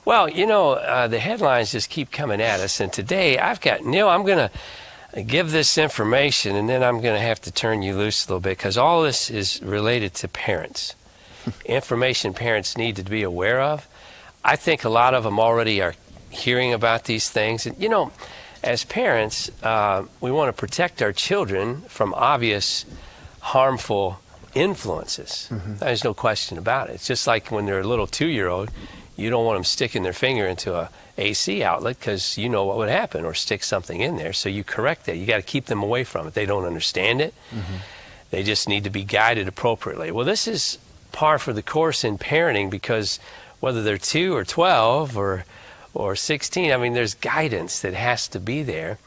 Well, the headlines just keep coming at us. And today I've got, Neil, I'm going to give this information, and then I'm going to have to turn you loose a little bit, because all this is related to parents. Information parents need to be aware of. I think a lot of them already are hearing about these things. And, as parents, we want to protect our children from obvious harmful influences. There's no question about it. It's just like when they're a little 2-year-old, you don't want them sticking their finger into a AC outlet, because you know what would happen, or stick something in there. So you correct that. You got to keep them away from it. They don't understand it. They just need to be guided appropriately. Well, this is par for the course in parenting, because whether they're 2 or 12 or 16, I mean, there's guidance that has to be there.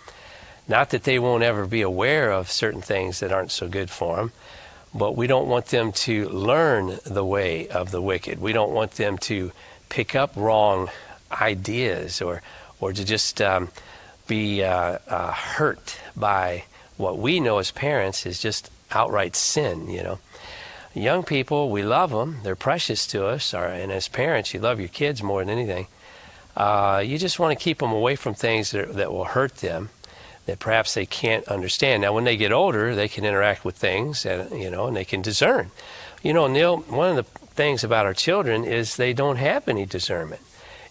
Not that they won't ever be aware of certain things that aren't so good for them, but we don't want them to learn the way of the wicked. We don't want them to pick up wrong ideas, or to just be hurt by what we know as parents is just outright sin. Young people, we love them. They're precious to us. And as parents, you love your kids more than anything. You just want to keep them away from things that will hurt them, that perhaps they can't understand. Now, when they get older, they can interact with things, and they can discern. Neil, one of the things about our children is they don't have any discernment.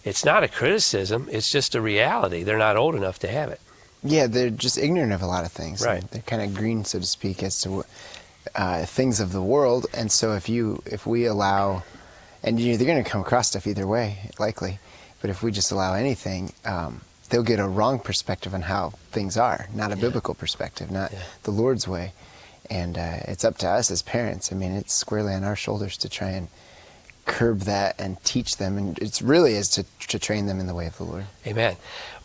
It's not a criticism. It's just a reality. They're not old enough to have it. Yeah, they're just ignorant of a lot of things. Right. They're kind of green, so to speak, as to things of the world. And so if we allow, and they're going to come across stuff either way, likely. But if we just allow anything, they'll get a wrong perspective on how things are, not a biblical perspective, not the Lord's way. And it's up to us as parents. I mean, it's squarely on our shoulders to try and curb that and teach them. And it really is to train them in the way of the Lord. Amen.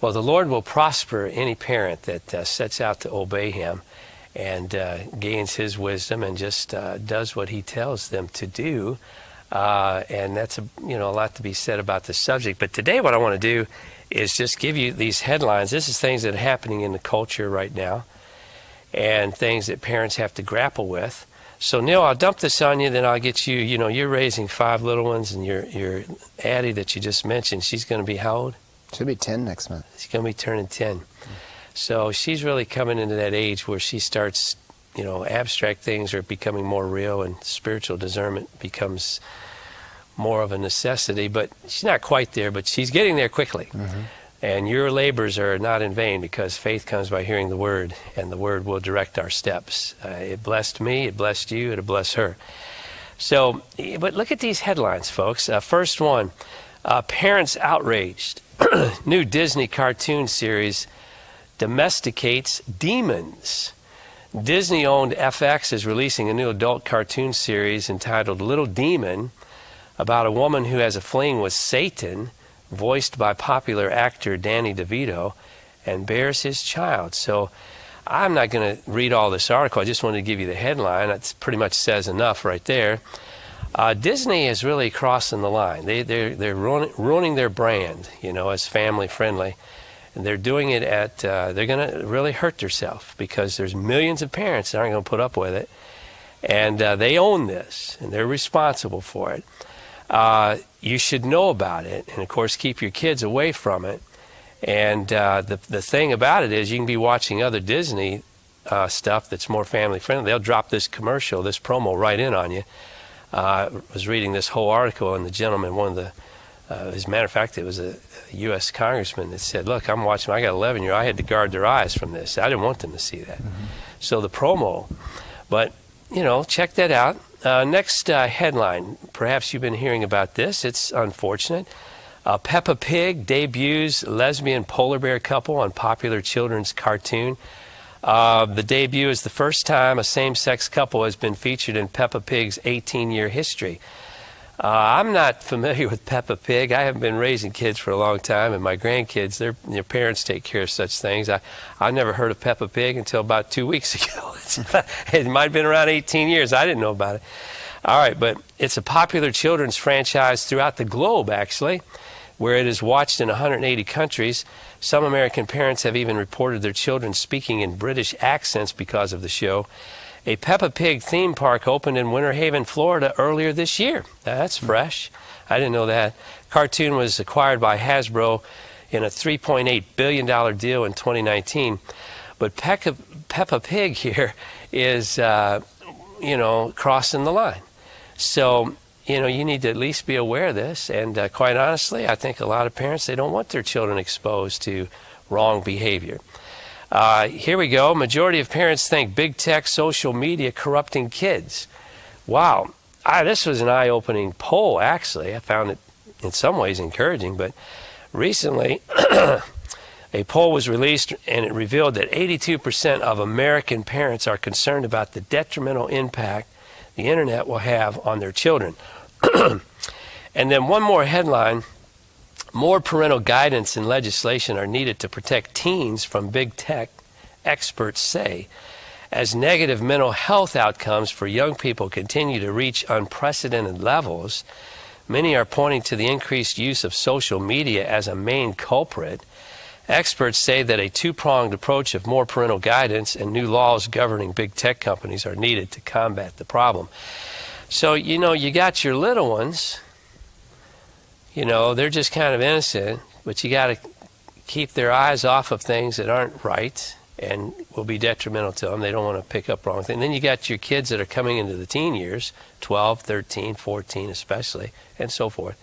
Well, the Lord will prosper any parent that sets out to obey Him and gains His wisdom and just does what He tells them to do. And that's a lot to be said about the subject. But today what I want to do is just give you these headlines. This is things that are happening in the culture right now, and things that parents have to grapple with. So Neil, I'll dump this on you, then I'll get you, you're raising 5 little ones, and your Addie that you just mentioned, she's going to be how old? She'll be 10 next month. She's going to be turning 10. So she's really coming into that age where she starts, abstract things are becoming more real, and spiritual discernment becomes more of a necessity. But she's not quite there, but she's getting there quickly. And your labors are not in vain, because faith comes by hearing the Word, and the Word will direct our steps. It blessed me, it blessed you, it'll bless her. So, but look at these headlines, folks. First one, parents outraged. New Disney cartoon series domesticates demons. Disney-owned FX is releasing a new adult cartoon series entitled Little Demon, about a woman who has a fling with Satan, voiced by popular actor Danny DeVito, and bears his child. So I'm not going to read all this article. I just wanted to give you the headline. That pretty much says enough right there. Disney is really crossing the line. They're ruining their brand, as family friendly. And they're doing it they're going to really hurt themselves, because there's millions of parents that aren't going to put up with it. And they own this, and they're responsible for it. You should know about it, and of course keep your kids away from it. And the thing about it is, you can be watching other Disney stuff that's more family friendly. They'll drop this commercial, this promo right in on you. I was reading this whole article, and the gentleman, as a matter of fact, it was a U.S. congressman that said, look, I'm watching, I got 11-year-old, I had to guard their eyes from this. I didn't want them to see that. So the promo, but check that out. Next headline, perhaps you've been hearing about this. It's unfortunate. Peppa Pig debuts lesbian polar bear couple on popular children's cartoon. The debut is the first time a same-sex couple has been featured in Peppa Pig's 18-year history. I'm not familiar with Peppa Pig. I haven't been raising kids for a long time, and my grandkids, their parents take care of such things. I never heard of Peppa Pig until about 2 weeks ago. It might have been around 18 years. I didn't know about it. All right, but it's a popular children's franchise throughout the globe, actually, where it is watched in 180 countries. Some American parents have even reported their children speaking in British accents because of the show. A Peppa Pig theme park opened in Winter Haven, Florida earlier this year. That's fresh. I didn't know that. Cartoon was acquired by Hasbro in a $3.8 billion deal in 2019. But Peppa Pig here is, crossing the line. So, you need to at least be aware of this. And quite honestly, I think a lot of parents, they don't want their children exposed to wrong behavior. Here we go. Majority of parents think big tech, social media corrupting kids. Wow. This was an eye-opening poll, actually. I found it in some ways encouraging, but recently a poll was released and it revealed that 82% of American parents are concerned about the detrimental impact the internet will have on their children. And then one more headline: more parental guidance and legislation are needed to protect teens from big tech, experts say. As negative mental health outcomes for young people continue to reach unprecedented levels, many are pointing to the increased use of social media as a main culprit. Experts say that a two-pronged approach of more parental guidance and new laws governing big tech companies are needed to combat the problem. So, you got your little ones, they're just kind of innocent, but you got to keep their eyes off of things that aren't right and will be detrimental to them. They don't want to pick up wrong things. And then you got your kids that are coming into the teen years, 12, 13, 14 especially, and so forth.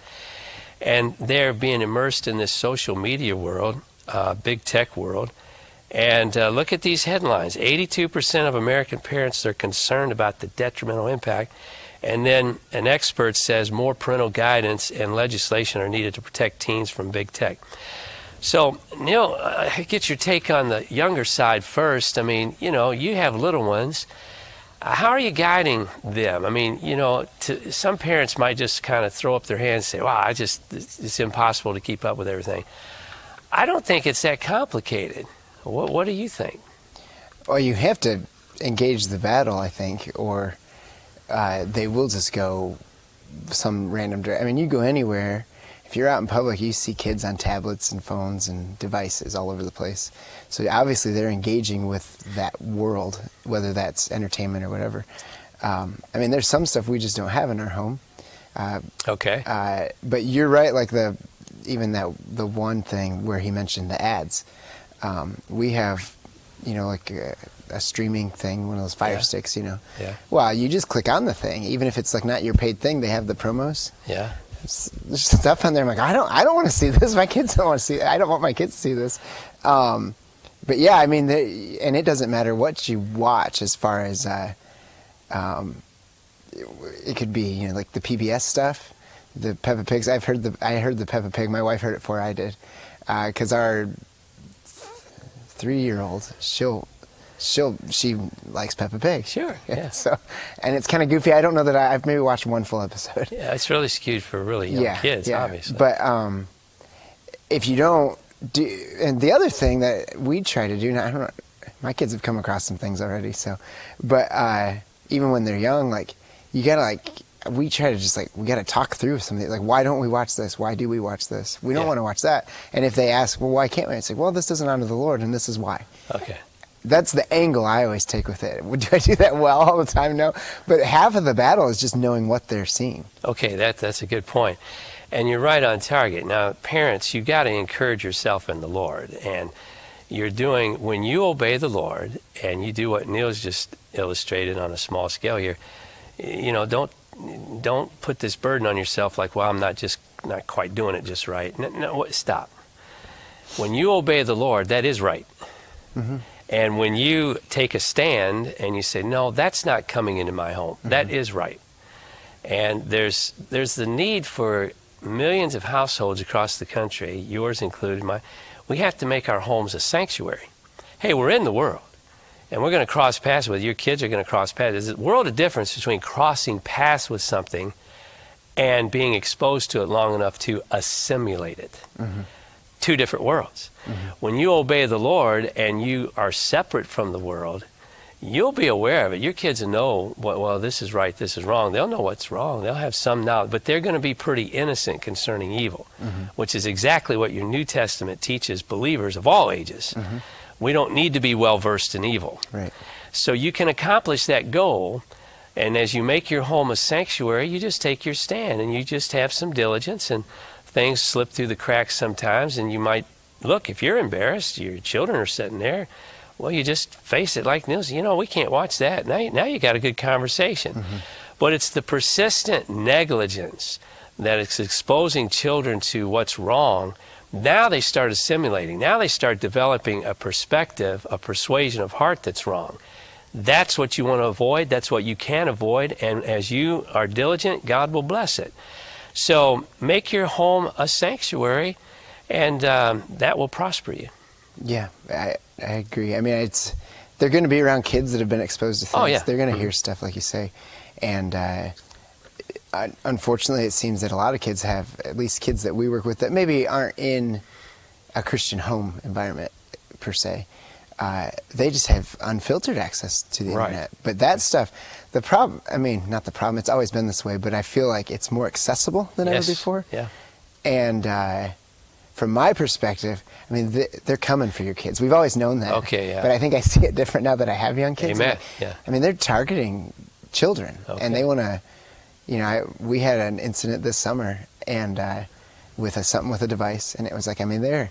And they're being immersed in this social media world, big tech world. And look at these headlines. 82% of American parents are concerned about the detrimental impact. And then an expert says more parental guidance and legislation are needed to protect teens from big tech. So, Neil, get your take on the younger side first. I mean, you have little ones. How are you guiding them? I mean, some parents might just kind of throw up their hands and say, wow, it's impossible to keep up with everything. I don't think it's that complicated. What do you think? Well, you have to engage the battle, I think, or they will just go some random direction. I mean, you go anywhere. If you're out in public, you see kids on tablets and phones and devices all over the place. So obviously they're engaging with that world, whether that's entertainment or whatever. I mean, there's some stuff we just don't have in our home. Okay. But you're right, like the one thing where he mentioned the ads. We have, like a streaming thing, one of those Fire Sticks, Yeah. Well, you just click on the thing, even if it's like not your paid thing. They have the promos. Yeah. There's stuff on there. I'm like, I don't want to see this. My kids don't want to see it. I don't want my kids to see this. But yeah, I mean, and it doesn't matter what you watch as far as it could be, like the PBS stuff, the Peppa Pigs. I heard the Peppa Pig. My wife heard it before I did, because our 3-year-old, she likes Peppa Pig. Sure, yeah. So, and it's kind of goofy. I don't know that I've maybe watched one full episode. Yeah, it's really skewed for really young kids, obviously. But if you don't do, and the other thing that we try to do, now, I don't know, my kids have come across some things already. So, but even when they're young, like you gotta we try to just we gotta talk through something. Like, why don't we watch this? Why do we watch this? We don't want to watch that. And if they ask, well, why can't we? It's like, well, this doesn't honor the Lord, and this is why. Okay. That's the angle I always take with it. Do I do that well all the time? No. But half of the battle is just knowing what they're seeing. Okay, that's a good point. And you're right on target. Now, parents, you got to encourage yourself in the Lord. And when you obey the Lord and you do what Neil's just illustrated on a small scale here, don't put this burden on yourself like, well, I'm not quite doing it just right. No, stop. When you obey the Lord, that is right. Mm-hmm. And when you take a stand and you say, no, that's not coming into my home, that is right. And there's the need for millions of households across the country, yours included, we have to make our homes a sanctuary. Hey, we're in the world, and we're going to cross paths with your kids are going to cross paths. There's a world of difference between crossing paths with something and being exposed to it long enough to assimilate it. Mm-hmm. Two different worlds. Mm-hmm. When you obey the Lord and you are separate from the world, you'll be aware of it. Your kids will know, well, this is right, this is wrong. They'll know what's wrong. They'll have some knowledge, but they're going to be pretty innocent concerning evil, which is exactly what your New Testament teaches believers of all ages. Mm-hmm. We don't need to be well-versed in evil. Right. So you can accomplish that goal And as you make your home a sanctuary, you just take your stand and you just have some diligence, and things slip through the cracks sometimes, and you might, look, if you're embarrassed, your children are sitting there, well, you just face it like news. We can't watch that. Now you got a good conversation. Mm-hmm. But it's the persistent negligence that is exposing children to what's wrong. Now they start assimilating. Now they start developing a perspective, a persuasion of heart that's wrong. That's what you want to avoid. That's what you can avoid. And as you are diligent, God will bless it. So make your home a sanctuary, and that will prosper you. Yeah, I agree. I mean, they're going to be around kids that have been exposed to things. Oh, yeah. They're going to hear stuff like you say. And unfortunately, it seems that a lot of kids have, at least kids that we work with, that maybe aren't in a Christian home environment per se. They just have unfiltered access to the internet. But that stuff, the problem, I mean, not the problem, it's always been this way, but I feel like it's more accessible than ever before. Yeah. And from my perspective, I mean, they're coming for your kids. We've always known that. Okay, yeah. But I think I see it different now that I have young kids. Amen. Yeah. I mean, they're targeting children, and they want to, we had an incident this summer, and with something with a device, and it was like, I mean, they're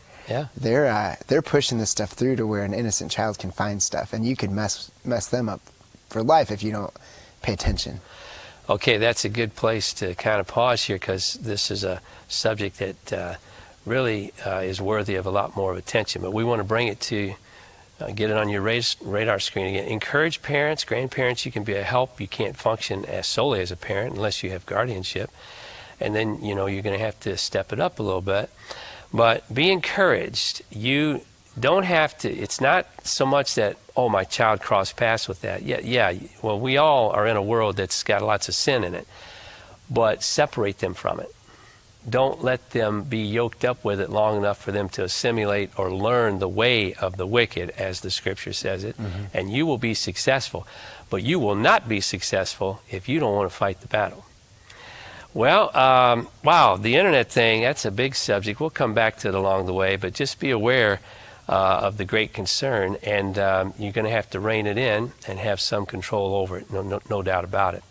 pushing this stuff through to where an innocent child can find stuff, and you could mess them up for life if you don't pay attention. Okay, that's a good place to kind of pause here, because this is a subject that really is worthy of a lot more of attention. But we want to bring it to, get it on your radar screen again. Encourage parents, grandparents. You can be a help. You can't function solely as a parent unless you have guardianship. And then, you're going to have to step it up a little bit. But be encouraged. You don't have to, it's not so much that, oh, my child crossed paths with that. Yeah, well, we all are in a world that's got lots of sin in it. But separate them from it. Don't let them be yoked up with it long enough for them to assimilate or learn the way of the wicked, as the scripture says it, and you will be successful. But you will not be successful if you don't want to fight the battle. Well, wow, the internet thing, that's a big subject. We'll come back to it along the way, but just be aware of the great concern, and you're going to have to rein it in and have some control over it, no doubt about it.